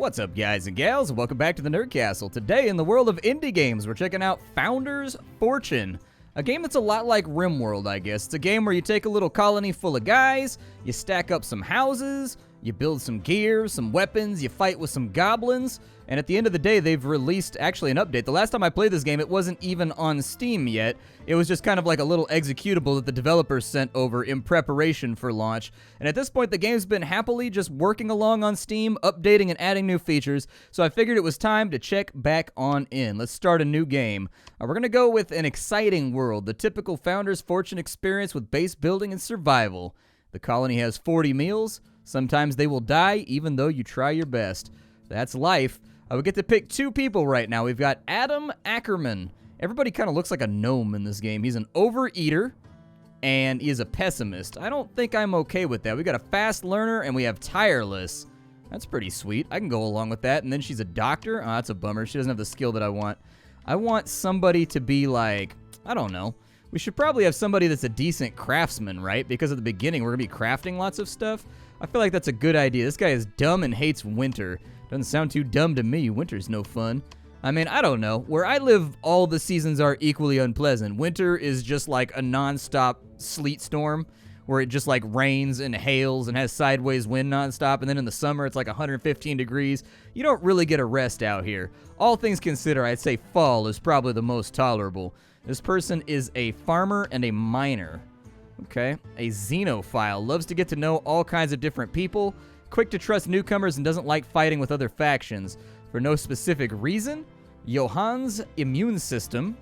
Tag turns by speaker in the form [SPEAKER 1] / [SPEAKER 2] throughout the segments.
[SPEAKER 1] What's up, guys and gals? Welcome back to the Nerd Castle. Today, in the world of indie games, we're checking out Founder's Fortune, a game that's a lot like Rimworld, I guess. It's a game where you take a little colony full of guys, you stack up some houses, you build some gear, some weapons, you fight with some goblins, and at the end of the day, they've released, actually, an update. The last time I played this game, it wasn't even on Steam yet. It was just kind of like a little executable that the developers sent over in preparation for launch. And at this point, the game's been happily just working along on Steam, updating and adding new features, so I figured it was time to check back on in. Let's start a new game. We're going to go with an exciting world, the typical Founder's Fortune experience with base building and survival. The colony has 40 meals. Sometimes they will die, even though you try your best. That's life. I would get to pick two people right now. We've got Adam Ackerman. Everybody kind of looks like a gnome in this game. He's an overeater, and he is a pessimist. I don't think I'm okay with that. We got a fast learner, and we have tireless. That's pretty sweet. I can go along with that. And then she's a doctor. Oh, that's a bummer. She doesn't have the skill that I want. I want somebody to be like, I don't know. We should probably have somebody that's a decent craftsman, right? Because at the beginning, we're going to be crafting lots of stuff. I feel like that's a good idea. This guy is dumb and hates winter. Doesn't sound too dumb to me. Winter's no fun. I mean, I don't know. Where I live, all the seasons are equally unpleasant. Winter is just like a non-stop sleet storm where it just like rains and hails and has sideways wind non-stop. And then in the summer, it's like 115 degrees. You don't really get a rest out here. All things considered, I'd say fall is probably the most tolerable. This person is a farmer and a miner. Okay, a xenophile, loves to get to know all kinds of different people, quick to trust newcomers and doesn't like fighting with other factions. For no specific reason, Johan's immune system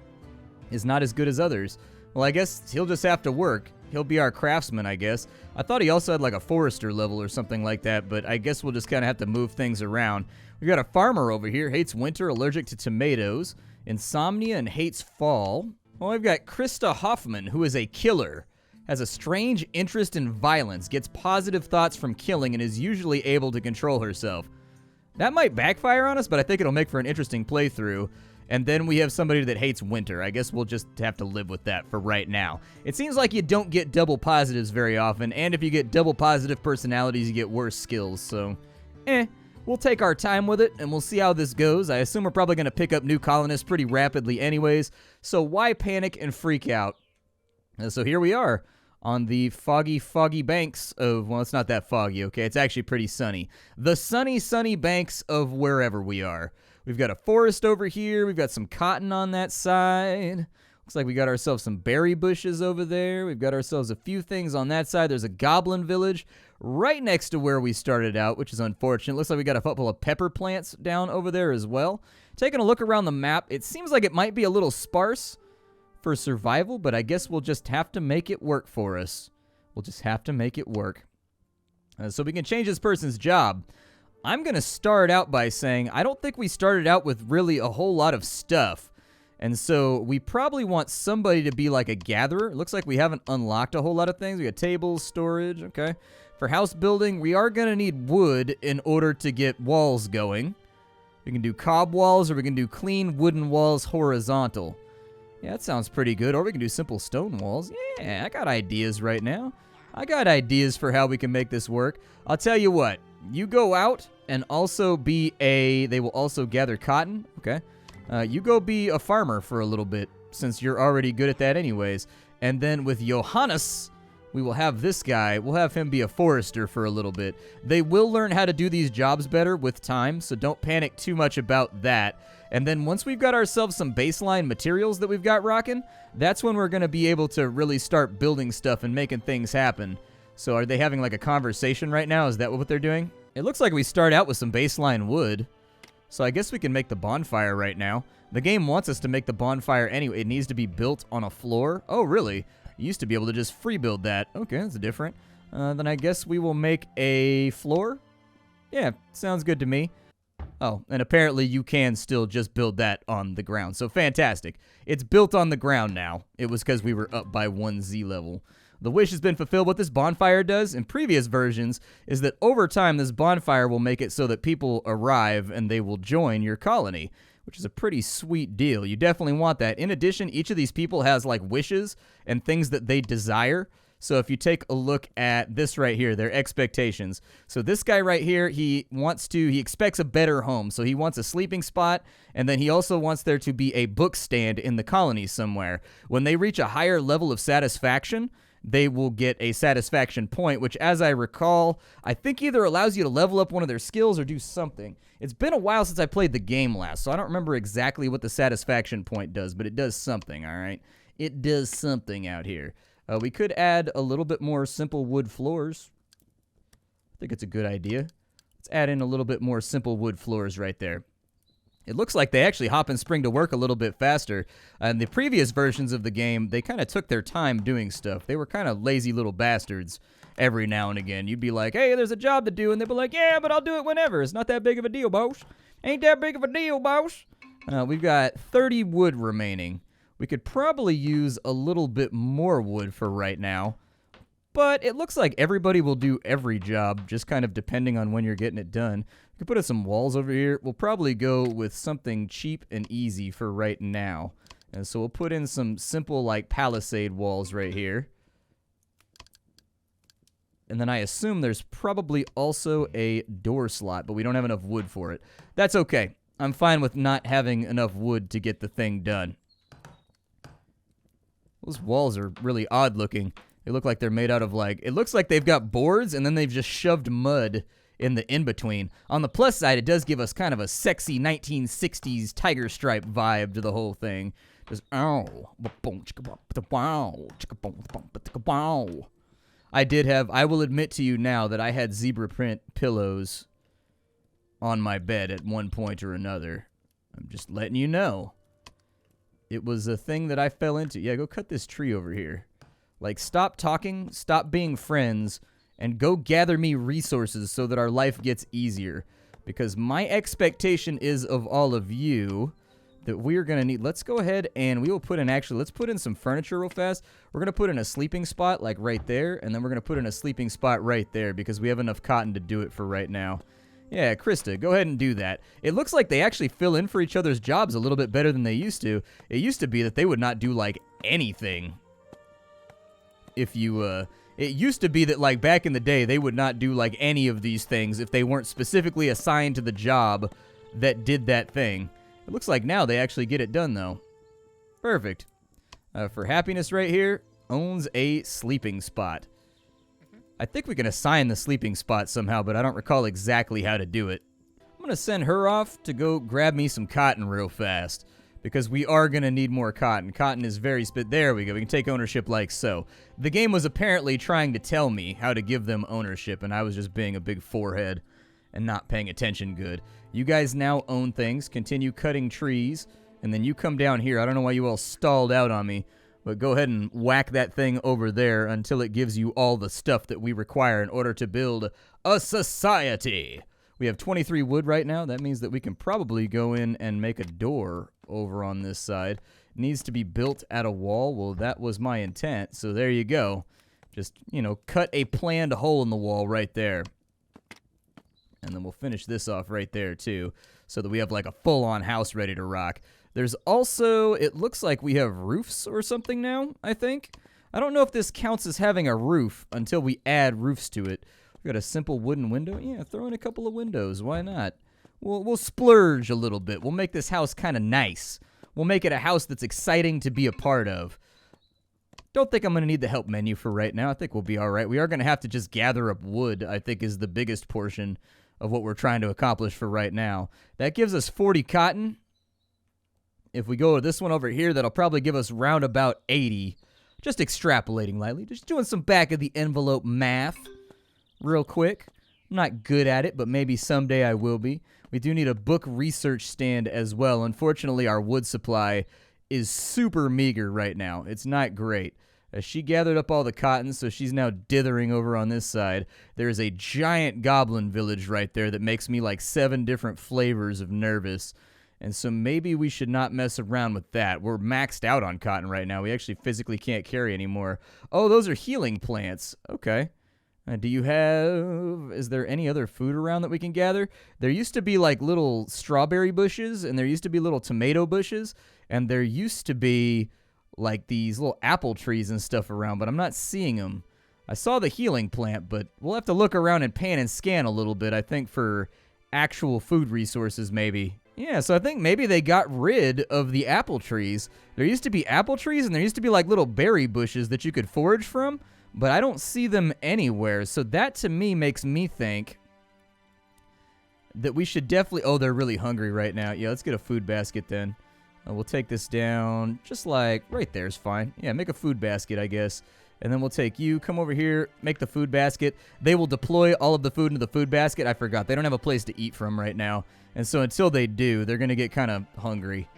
[SPEAKER 1] is not as good as others. Well, I guess he'll just have to work. He'll be our craftsman, I guess. I thought he also had like a forester level or something like that, but I guess we'll just kind of have to move things around. We've got a farmer over here, hates winter, allergic to tomatoes, insomnia, and hates fall. Well, we've got Krista Hoffman, who is a killer. Has a strange interest in violence, gets positive thoughts from killing, and is usually able to control herself. That might backfire on us, but I think it'll make for an interesting playthrough. And then we have somebody that hates winter. I guess we'll just have to live with that for right now. It seems like you don't get double positives very often, and if you get double positive personalities, you get worse skills, so we'll take our time with it, and we'll see how this goes. I assume we're probably going to pick up new colonists pretty rapidly anyways, so why panic and freak out? So here we are. On the foggy banks of, well, it's not that foggy, okay? It's actually pretty sunny. The sunny banks of wherever we are. We've got a forest over here. We've got some cotton on that side. Looks like we got ourselves some berry bushes over there. We've got ourselves a few things on that side. There's a goblin village right next to where we started out, which is unfortunate. Looks like we got a couple of pepper plants down over there as well. Taking a look around the map, it seems like it might be a little sparse for survival, but I guess we'll just have to make it work for us. We'll just have to make it work. So we can change this person's job. I'm going to start out by saying I don't think we started out with really a whole lot of stuff. And so we probably want somebody to be like a gatherer. It looks like we haven't unlocked a whole lot of things. We got tables, storage, okay. For house building, we are going to need wood in order to get walls going. We can do cob walls or we can do clean wooden walls horizontal. Yeah, that sounds pretty good. Or we can do simple stone walls. Yeah, I got ideas right now. I got ideas for how we can make this work. I'll tell you what. You go out and also be they will also gather cotton. Okay. You go be a farmer for a little bit since you're already good at that anyways. And then with Johannes, we will have this guy. We'll have him be a forester for a little bit. They will learn how to do these jobs better with time, so don't panic too much about that. And then once we've got ourselves some baseline materials that we've got rocking, that's when we're going to be able to really start building stuff and making things happen. So are they having like a conversation right now? Is that what they're doing? It looks like we start out with some baseline wood. So I guess we can make the bonfire right now. The game wants us to make the bonfire anyway. It needs to be built on a floor. Oh, really? You used to be able to just free build that. Okay, that's different. Then I guess we will make a floor. Yeah, sounds good to me. Oh, and apparently you can still just build that on the ground. So fantastic. It's built on the ground now. It was because we were up by 1 Z level. The wish has been fulfilled. What this bonfire does in previous versions is that over time this bonfire will make it so that people arrive and they will join your colony, which is a pretty sweet deal. You definitely want that. In addition, each of these people has like wishes and things that they desire. So if you take a look at this right here, their expectations. So this guy right here, he expects a better home. So he wants a sleeping spot, and then he also wants there to be a book stand in the colony somewhere. When they reach a higher level of satisfaction, they will get a satisfaction point, which, as I recall, I think either allows you to level up one of their skills or do something. It's been a while since I played the game last, so I don't remember exactly what the satisfaction point does, but it does something, all right? It does something out here. We could add a little bit more simple wood floors. I think it's a good idea. Let's add in a little bit more simple wood floors right there. It looks like they actually hop and spring to work a little bit faster. In the previous versions of the game, they kind of took their time doing stuff. They were kind of lazy little bastards every now and again. You'd be like, hey, there's a job to do, and they'd be like, yeah, but I'll do it whenever. It's not that big of a deal, boss. Ain't that big of a deal, boss. We've got 30 wood remaining. We could probably use a little bit more wood for right now, but it looks like everybody will do every job, just kind of depending on when you're getting it done. We could put in some walls over here. We'll probably go with something cheap and easy for right now. And so we'll put in some simple, like, palisade walls right here. And then I assume there's probably also a door slot, but we don't have enough wood for it. That's okay. I'm fine with not having enough wood to get the thing done. Those walls are really odd looking. They look like they're made out of, like, it looks like they've got boards and then they've just shoved mud in the in-between. On the plus side, it does give us kind of a sexy 1960s tiger stripe vibe to the whole thing. Just, I will admit to you now that I had zebra print pillows on my bed at one point or another. I'm just letting you know. It was a thing that I fell into. Yeah, go cut this tree over here. Like, stop talking, stop being friends, and go gather me resources so that our life gets easier. Because my expectation is of all of you that we're going to need... Let's go ahead and we will put in... Actually, let's put in some furniture real fast. We're going to put in a sleeping spot, like right there, and then we're going to put in a sleeping spot right there because we have enough cotton to do it for right now. Yeah, Krista, go ahead and do that. It looks like they actually fill in for each other's jobs a little bit better than they used to. It used to be that they would not do, like, anything. If you, it used to be that, like, back in the day, they would not do, like, any of these things if they weren't specifically assigned to the job that did that thing. It looks like now they actually get it done, though. Perfect. For happiness right here, owns a sleeping spot. I think we can assign the sleeping spot somehow, but I don't recall exactly how to do it. I'm going to send her off to go grab me some cotton real fast, because we are going to need more cotton. Cotton is very there we go. We can take ownership like so. The game was apparently trying to tell me how to give them ownership, and I was just being a big forehead and not paying attention good. You guys now own things. Continue cutting trees, and then you come down here. I don't know why you all stalled out on me. But go ahead and whack that thing over there until it gives you all the stuff that we require in order to build a society. We have 23 wood right now. That means that we can probably go in and make a door over on this side. It needs to be built at a wall. Well, that was my intent, so there you go. Just, you know, cut a planned hole in the wall right there. And then we'll finish this off right there, too, so that we have, like, a full-on house ready to rock. There's also, it looks like we have roofs or something now, I think. I don't know if this counts as having a roof until we add roofs to it. We've got a simple wooden window. Yeah, throw in a couple of windows. Why not? We'll splurge a little bit. We'll make this house kind of nice. We'll make it a house that's exciting to be a part of. Don't think I'm going to need the help menu for right now. I think we'll be all right. We are going to have to just gather up wood, I think, is the biggest portion of what we're trying to accomplish for right now. That gives us 40 cotton. If we go to this one over here, that'll probably give us round about 80. Just extrapolating lightly. Just doing some back-of-the-envelope math real quick. I'm not good at it, but maybe someday I will be. We do need a book research stand as well. Unfortunately, our wood supply is super meager right now. It's not great. She gathered up all the cotton, so she's now dithering over on this side. There is a giant goblin village right there that makes me like 7 different flavors of nervous. And so maybe we should not mess around with that. We're maxed out on cotton right now. We actually physically can't carry anymore. Oh, those are healing plants. Okay. Do you have... Is there any other food around that we can gather? There used to be like little strawberry bushes, and there used to be little tomato bushes, and there used to be like these little apple trees and stuff around, but I'm not seeing them. I saw the healing plant, but we'll have to look around and pan and scan a little bit, I think, for actual food resources, maybe. Yeah, so I think maybe they got rid of the apple trees. There used to be apple trees, and there used to be like little berry bushes that you could forage from, but I don't see them anywhere. So that, to me, makes me think that we should definitely... Oh, they're really hungry right now. Yeah, let's get a food basket then. We'll take this down just like right there is fine. Yeah, make a food basket, I guess. And then we'll take you, come over here, make the food basket. They will deploy all of the food into the food basket. I forgot. They don't have a place to eat from right now. And so until they do, they're going to get kind of hungry.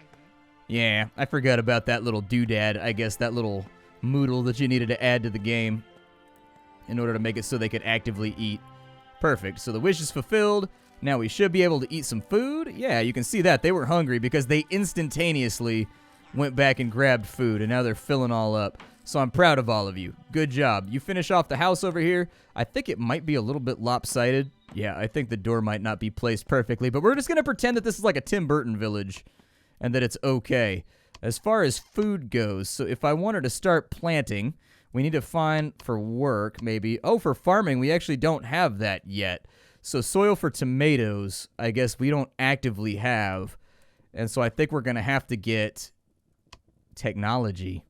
[SPEAKER 1] Yeah, I forgot about that little doodad, I guess, that little moodle that you needed to add to the game in order to make it so they could actively eat. Perfect. So the wish is fulfilled. Now we should be able to eat some food. Yeah, you can see that. They were hungry because they instantaneously went back and grabbed food, and now they're filling all up. So I'm proud of all of you. Good job. You finish off the house over here. I think it might be a little bit lopsided. Yeah, I think the door might not be placed perfectly, but we're just going to pretend that this is like a Tim Burton village and that it's okay. As far as food goes, so if I wanted to start planting, we need to find for work maybe. Oh, for farming, we actually don't have that yet. So soil for tomatoes, I guess we don't actively have. And so I think we're going to have to get technology.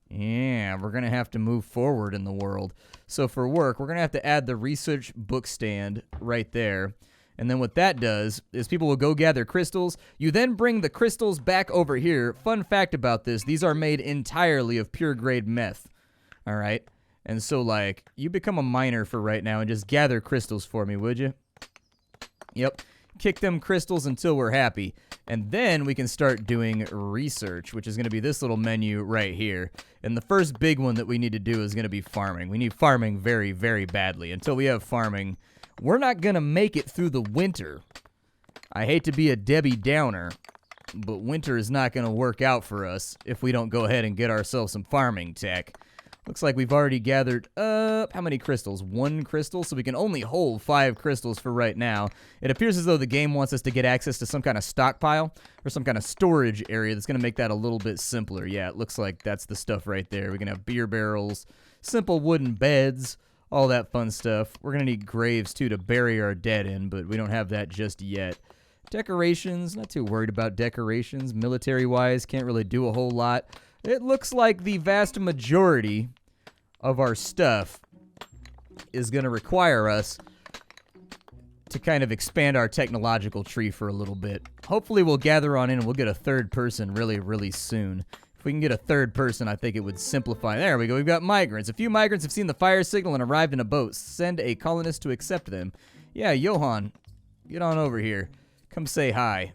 [SPEAKER 1] Yeah, we're going to have to move forward in the world. So for work, we're going to have to add the research book stand right there. And then what that does is people will go gather crystals. You then bring the crystals back over here. Fun fact about this, these are made entirely of pure grade meth. All right? And so, like, you become a miner for right now and just gather crystals for me, would you? Yep. Kick them crystals until we're happy. And then we can start doing research, which is going to be this little menu right here. And the first big one that we need to do is going to be farming. We need farming very, very badly. Until we have farming, we're not going to make it through the winter. I hate to be a Debbie Downer, but winter is not going to work out for us if we don't go ahead and get ourselves some farming tech. Looks like we've already gathered up, how many crystals? 1 crystal, so we can only hold 5 crystals for right now. It appears as though the game wants us to get access to some kind of stockpile or some kind of storage area that's going to make that a little bit simpler. Yeah, it looks like that's the stuff right there. We can have beer barrels, simple wooden beds, all that fun stuff. We're going to need graves, too, to bury our dead in, but we don't have that just yet. Decorations, not too worried about decorations. Military-wise, can't really do a whole lot. It looks like the vast majority of our stuff is going to require us to kind of expand our technological tree for a little bit. Hopefully we'll gather on in and we'll get a third person really, really soon. If we can get a third person, I think it would simplify. There we go. We've got migrants. A few migrants have seen the fire signal and arrived in a boat. Send a colonist to accept them. Yeah, Johan, get on over here. Come say hi.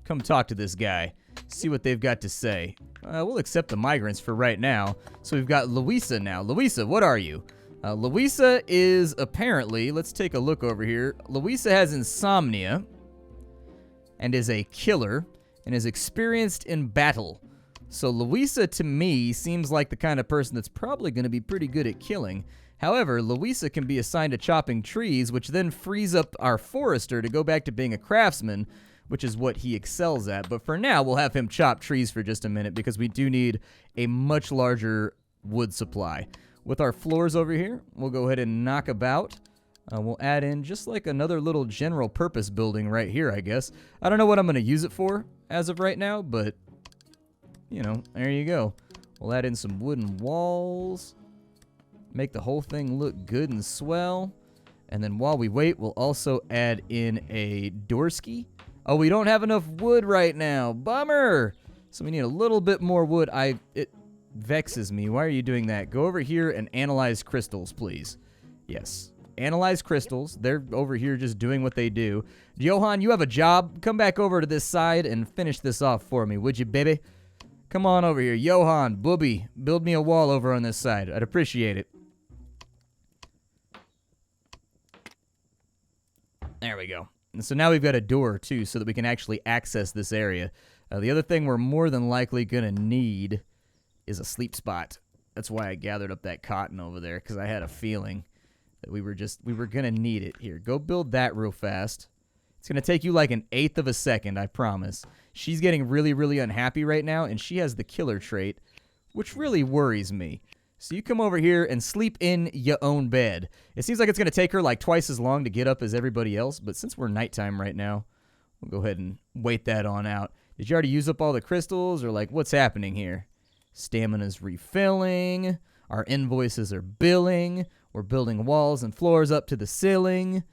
[SPEAKER 1] Come talk to this guy. See what they've got to say. We'll accept the migrants for right now. So we've got Louisa now. Louisa, what are you? Louisa is apparently, let's take a look over here. Louisa has insomnia and is a killer and is experienced in battle. So Louisa, to me, seems like the kind of person that's probably going to be pretty good at killing. However, Louisa can be assigned to chopping trees, which then frees up our forester to go back to being a craftsman, which is what he excels at. But for now, we'll have him chop trees for just a minute because we do need a much larger wood supply. With our floors over here, we'll go ahead and knock about. We'll add in just like another little general purpose building right here, I guess. I don't know what I'm going to use it for as of right now, but, you know, there you go. We'll add in some wooden walls. Make the whole thing look good and swell. And then while we wait, we'll also add in a doorski. Oh, we don't have enough wood right now. Bummer. So we need a little bit more wood. It vexes me. Why are you doing that? Go over here and analyze crystals, please. Yes. Analyze crystals. They're over here just doing what they do. Johan, you have a job. Come back over to this side and finish this off for me, would you, baby? Come on over here. Johan, Booby, build me a wall over on this side. I'd appreciate it. There we go. And so now we've got a door, too, so that we can actually access this area. The other thing we're more than likely going to need is a sleep spot. That's why I gathered up that cotton over there, because I had a feeling that we were going to need it. Here, go build that real fast. It's going to take you like an 1/8 of a second, I promise. She's getting really, really unhappy right now, and she has the killer trait, which really worries me. So you come over here and sleep in your own bed. It seems like it's going to take her like twice as long to get up as everybody else, but since we're nighttime right now, we'll go ahead and wait that on out. Did you already use up all the crystals, or like what's happening here? Stamina's refilling. Our invoices are billing. We're building walls and floors up to the ceiling.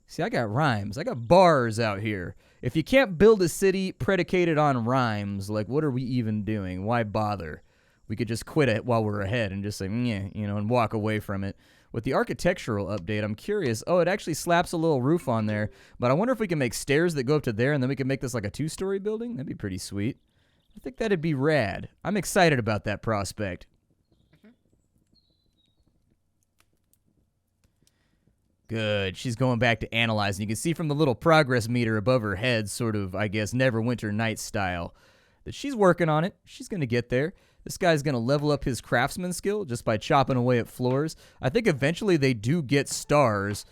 [SPEAKER 1] See, I got rhymes. I got bars out here. If you can't build a city predicated on rhymes, like what are we even doing? Why bother? We could just quit it while we're ahead and just say, yeah, you know, and walk away from it. With the architectural update, I'm curious. Oh, it actually slaps a little roof on there. But I wonder if we can make stairs that go up to there, and then we can make this like a 2-story building. That'd be pretty sweet. I think that'd be rad. I'm excited about that prospect. Good. She's going back to analyzing. You can see from the little progress meter above her head, sort of, I guess, never winter night style, that she's working on it. She's going to get there. This guy's going to level up his craftsman skill just by chopping away at floors. I think eventually they do get stars,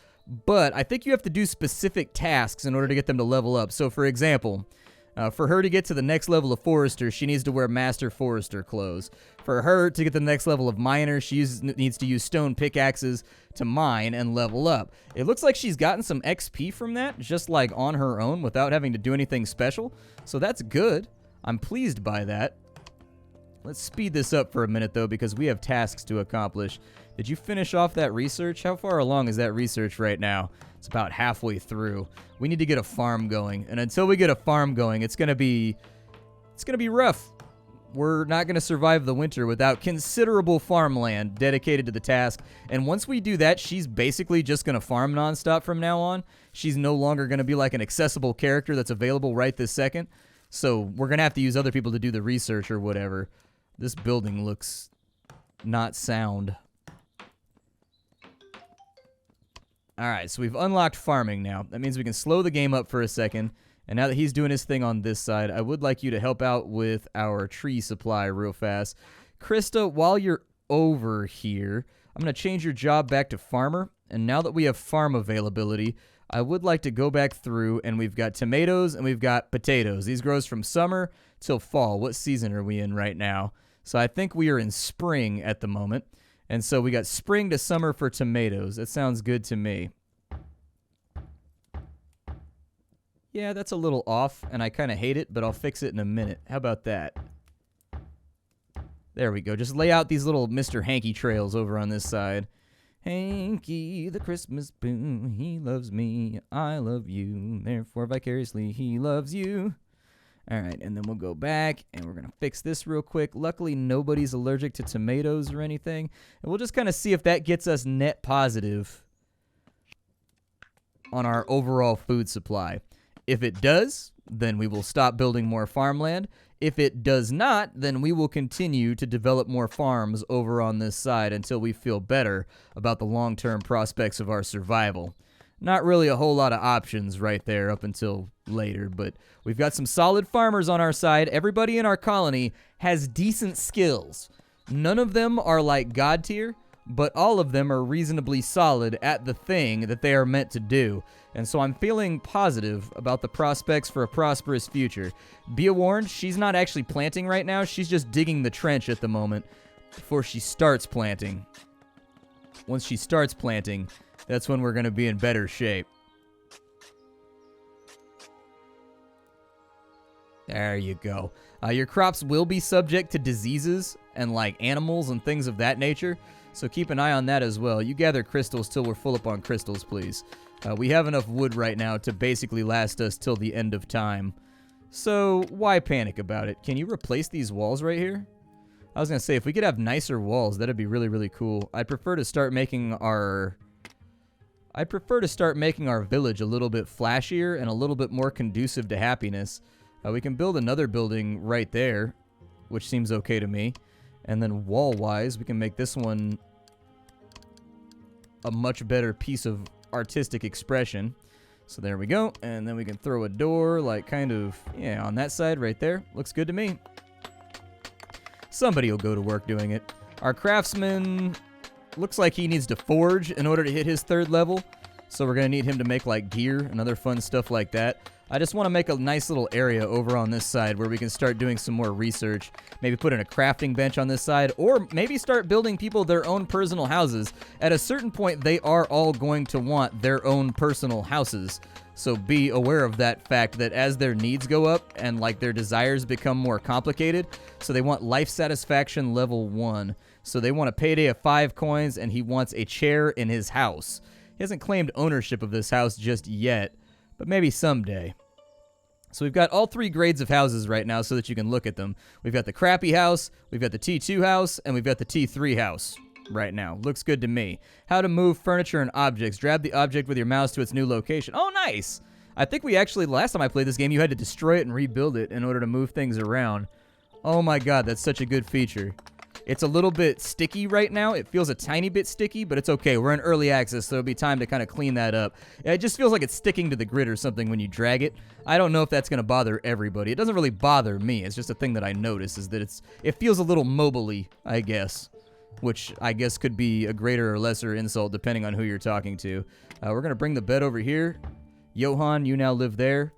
[SPEAKER 1] but I think you have to do specific tasks in order to get them to level up. So, for example, for her to get to the next level of forester, she needs to wear master forester clothes. For her to get the next level of miner, she needs to use stone pickaxes to mine and level up. It looks like she's gotten some XP from that, just like on her own without having to do anything special. So that's good. I'm pleased by that. Let's speed this up for a minute, though, because we have tasks to accomplish. Did you finish off that research? How far along is that research right now? It's about halfway through. We need to get a farm going, and until we get a farm going, it's gonna be rough. We're not gonna survive the winter without considerable farmland dedicated to the task. And once we do that, she's basically just gonna farm nonstop from now on. She's no longer gonna be like an accessible character that's available right this second. So we're gonna have to use other people to do the research or whatever. This building looks not sound. Alright, so we've unlocked farming now. That means we can slow the game up for a second. And now that he's doing his thing on this side, I would like you to help out with our tree supply real fast. Krista, while you're over here, I'm going to change your job back to farmer. And now that we have farm availability, I would like to go back through, and we've got tomatoes and we've got potatoes. These grows from summer till fall. What season are we in right now? So I think we are in spring at the moment. And so we got spring to summer for tomatoes. That sounds good to me. Yeah, that's a little off, and I kind of hate it, but I'll fix it in a minute. How about that? There we go. Just lay out these little Mr. Hanky trails over on this side. Hanky, the Christmas boo, he loves me, I love you, therefore vicariously he loves you. Alright, and then we'll go back, and we're going to fix this real quick. Luckily, nobody's allergic to tomatoes or anything. And we'll just kind of see if that gets us net positive on our overall food supply. If it does, then we will stop building more farmland. If it does not, then we will continue to develop more farms over on this side until we feel better about the long-term prospects of our survival. Not really a whole lot of options right there up until later, but we've got some solid farmers on our side. Everybody in our colony has decent skills. None of them are like God tier, but all of them are reasonably solid at the thing that they are meant to do. And so I'm feeling positive about the prospects for a prosperous future. Be warned, she's not actually planting right now. She's just digging the trench at the moment before she starts planting. Once she starts planting, that's when we're going to be in better shape. There you go. Your crops will be subject to diseases and like animals and things of that nature. So keep an eye on that as well. You gather crystals till we're full up on crystals, please. We have enough wood right now to basically last us till the end of time. So why panic about it? Can you replace these walls right here? I was going to say, if we could have nicer walls, that'd be really, really cool. I'd prefer to start making our village a little bit flashier and a little bit more conducive to happiness. We can build another building right there, which seems okay to me. And then wall-wise, we can make this one a much better piece of artistic expression. So there we go. And then we can throw a door, like kind of, yeah, on that side right there. Looks good to me. Somebody will go to work doing it. Our craftsman looks like he needs to forge in order to hit his 3rd level. So we're going to need him to make like gear and other fun stuff like that. I just want to make a nice little area over on this side where we can start doing some more research. Maybe put in a crafting bench on this side, or maybe start building people their own personal houses. At a certain point, they are all going to want their own personal houses. So be aware of that fact that as their needs go up and like their desires become more complicated, so they want life satisfaction level 1. So they want a payday of 5 coins, and he wants a chair in his house. He hasn't claimed ownership of this house just yet, but maybe someday. So we've got all 3 grades of houses right now so that you can look at them. We've got the crappy house, we've got the T2 house, and we've got the T3 house right now. Looks good to me. How to move furniture and objects. Grab the object with your mouse to its new location. Oh, nice! I think we actually, last time I played this game, you had to destroy it and rebuild it in order to move things around. Oh my god, that's such a good feature. It's a little bit sticky right now. It feels a tiny bit sticky, but it's okay. We're in early access, so it'll be time to kind of clean that up. It just feels like it's sticking to the grid or something when you drag it. I don't know if that's going to bother everybody. It doesn't really bother me. It's just a thing that I notice is that it feels a little mobile-y, I guess, which I guess could be a greater or lesser insult depending on who you're talking to. We're going to bring the bed over here. Johan, you now live there,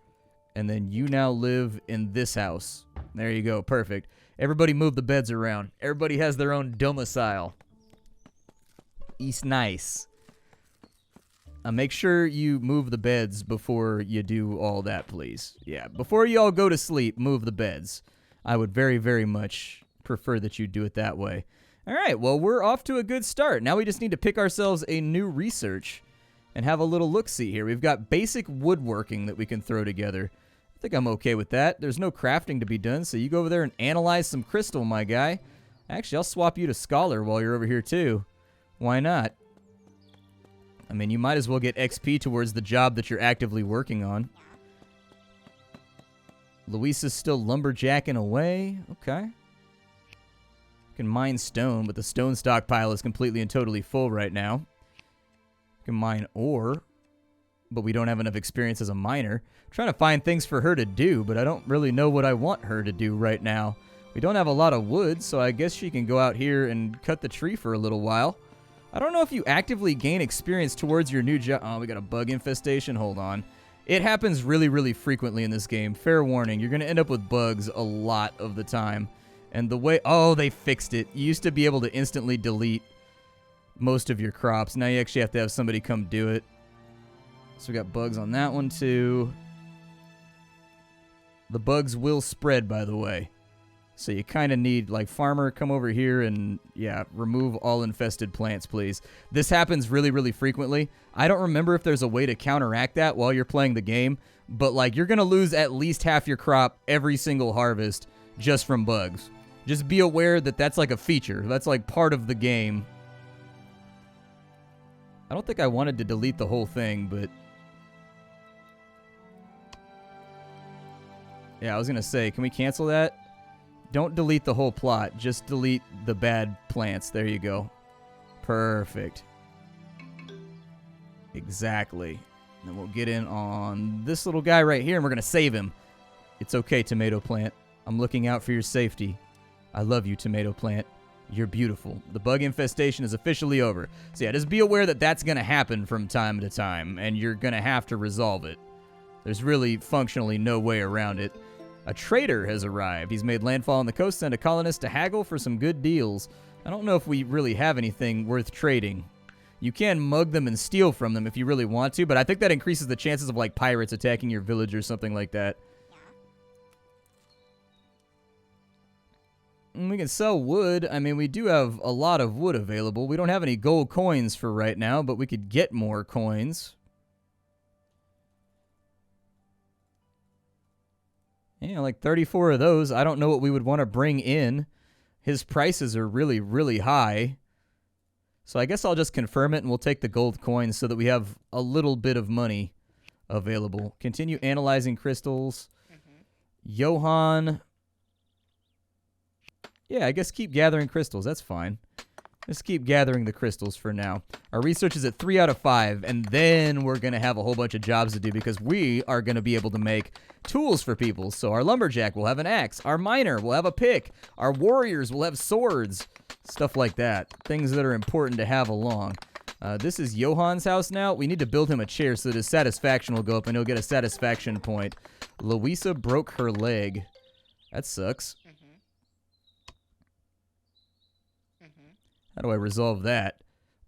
[SPEAKER 1] and then you now live in this house. There you go. Perfect. Everybody move the beds around. Everybody has their own domicile. East nice. Make sure you move the beds before you do all that, please. Yeah, before you all go to sleep, move the beds. I would very, very much prefer that you do it that way. All right, well, we're off to a good start. Now we just need to pick ourselves a new research and have a little look-see here. We've got basic woodworking that we can throw together. I think I'm okay with that. There's no crafting to be done, so you go over there and analyze some crystal, my guy. Actually, I'll swap you to scholar while you're over here, too. Why not? I mean, you might as well get XP towards the job that you're actively working on. Luisa's still lumberjacking away. Okay. You can mine stone, but the stone stockpile is completely and totally full right now. You can mine ore, but we don't have enough experience as a miner. I'm trying to find things for her to do, but I don't really know what I want her to do right now. We don't have a lot of wood, so I guess she can go out here and cut the tree for a little while. I don't know if you actively gain experience towards your new job. Oh, we got a bug infestation. Hold on. It happens really, really frequently in this game. Fair warning, you're going to end up with bugs a lot of the time. And the way... Oh, they fixed it. You used to be able to instantly delete most of your crops. Now you actually have to have somebody come do it. So we got bugs on that one, too. The bugs will spread, by the way. So you kind of need, like, farmer, come over here and, yeah, remove all infested plants, please. This happens really, really frequently. I don't remember if there's a way to counteract that while you're playing the game, but, like, you're going to lose at least half your crop every single harvest just from bugs. Just be aware that that's, like, a feature. That's, like, part of the game. I don't think I wanted to delete the whole thing, but... Yeah, I was going to say, can we cancel that? Don't delete the whole plot. Just delete the bad plants. There you go. Perfect. Exactly. And then we'll get in on this little guy right here, and we're going to save him. It's okay, tomato plant. I'm looking out for your safety. I love you, tomato plant. You're beautiful. The bug infestation is officially over. So yeah, just be aware that that's going to happen from time to time, and you're going to have to resolve it. There's really functionally no way around it. A trader has arrived. He's made landfall on the coast, sent a colonist to haggle for some good deals. I don't know if we really have anything worth trading. You can mug them and steal from them if you really want to, but I think that increases the chances of, like, pirates attacking your village or something like that. And we can sell wood. I mean, we do have a lot of wood available. We don't have any gold coins for right now, but we could get more coins. Yeah, like 34 of those. I don't know what we would want to bring in. His prices are really, really high. So I guess I'll just confirm it and we'll take the gold coins so that we have a little bit of money available. Continue analyzing crystals. Johan. Yeah, I guess keep gathering crystals. That's fine. Just keep gathering the crystals for now. Our research is at 3 out of 5, and then we're going to have a whole bunch of jobs to do because we are going to be able to make tools for people. So our lumberjack will have an axe. Our miner will have a pick. Our warriors will have swords. Stuff like that. Things that are important to have along. This is Johan's house now. We need to build him a chair so that his satisfaction will go up and he'll get a satisfaction point. Louisa broke her leg. That sucks. How do I resolve that?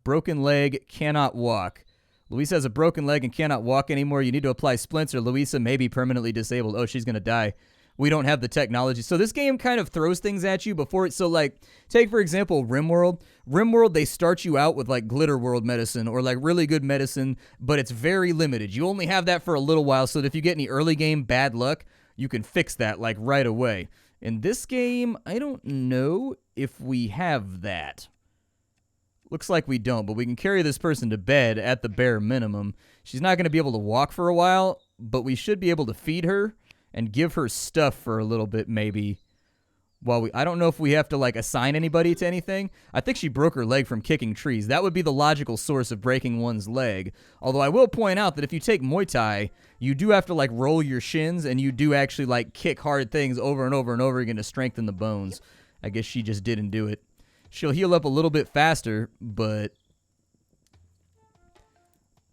[SPEAKER 1] Broken leg, cannot walk. Louisa has a broken leg and cannot walk anymore. You need to apply splints or Louisa may be permanently disabled. Oh, she's going to die. We don't have the technology. So this game kind of throws things at you before it. So, like, take, for example, Rimworld. Rimworld, they start you out with, like, Glitter World medicine or, like, really good medicine, but it's very limited. You only have that for a little while so that if you get any early game bad luck, you can fix that, like, right away. In this game, I don't know if we have that. Looks like we don't, but we can carry this person to bed at the bare minimum. She's not going to be able to walk for a while, but we should be able to feed her and give her stuff for a little bit, maybe. While I don't know if we have to, like, assign anybody to anything. I think she broke her leg from kicking trees. That would be the logical source of breaking one's leg. Although I will point out that if you take Muay Thai, you do have to, like, roll your shins, and you do actually, like, kick hard things over and over and over again to strengthen the bones. I guess she just didn't do it. She'll heal up a little bit faster, but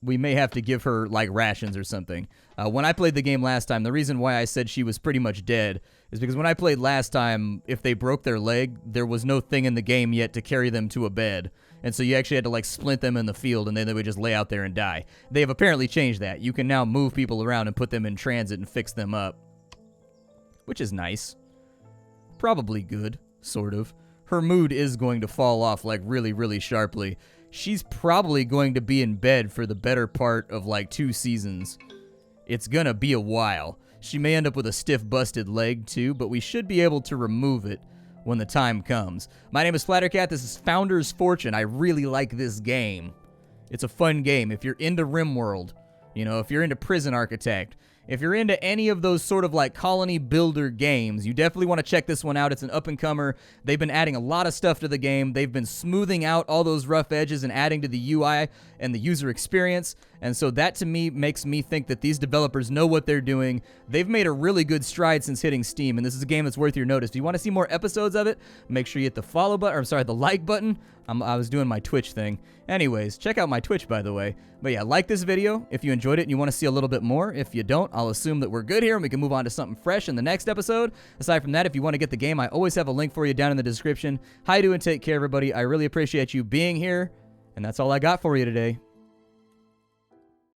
[SPEAKER 1] we may have to give her, like, rations or something. When I played the game last time, the reason why I said she was pretty much dead is because when I played last time, if they broke their leg, there was no thing in the game yet to carry them to a bed. And so you actually had to, like, splint them in the field, and then they would just lay out there and die. They have apparently changed that. You can now move people around and put them in transit and fix them up, which is nice. Probably good, sort of. Her mood is going to fall off, like, really, really sharply. She's probably going to be in bed for the better part of, like, 2 seasons. It's gonna be a while. She may end up with a stiff, busted leg, too, but we should be able to remove it when the time comes. My name is Splattercat. This is Founder's Fortune. I really like this game. It's a fun game. If you're into Rimworld, you know, if you're into Prison Architect, if you're into any of those sort of like colony builder games, you definitely want to check this one out. It's an up-and-comer. They've been adding a lot of stuff to the game. They've been smoothing out all those rough edges and adding to the UI and the user experience. And so that, to me, makes me think that these developers know what they're doing. They've made a really good stride since hitting Steam, and this is a game that's worth your notice. If you want to see more episodes of it, make sure you hit the follow button, or I'm sorry, the like button. I was doing my Twitch thing. Anyways, check out my Twitch, by the way. But yeah, like this video if you enjoyed it and you want to see a little bit more. If you don't, I'll assume that we're good here and we can move on to something fresh in the next episode. Aside from that, if you want to get the game, I always have a link for you down in the description. Hi, do and take care, everybody. I really appreciate you being here, and that's all I got for you today.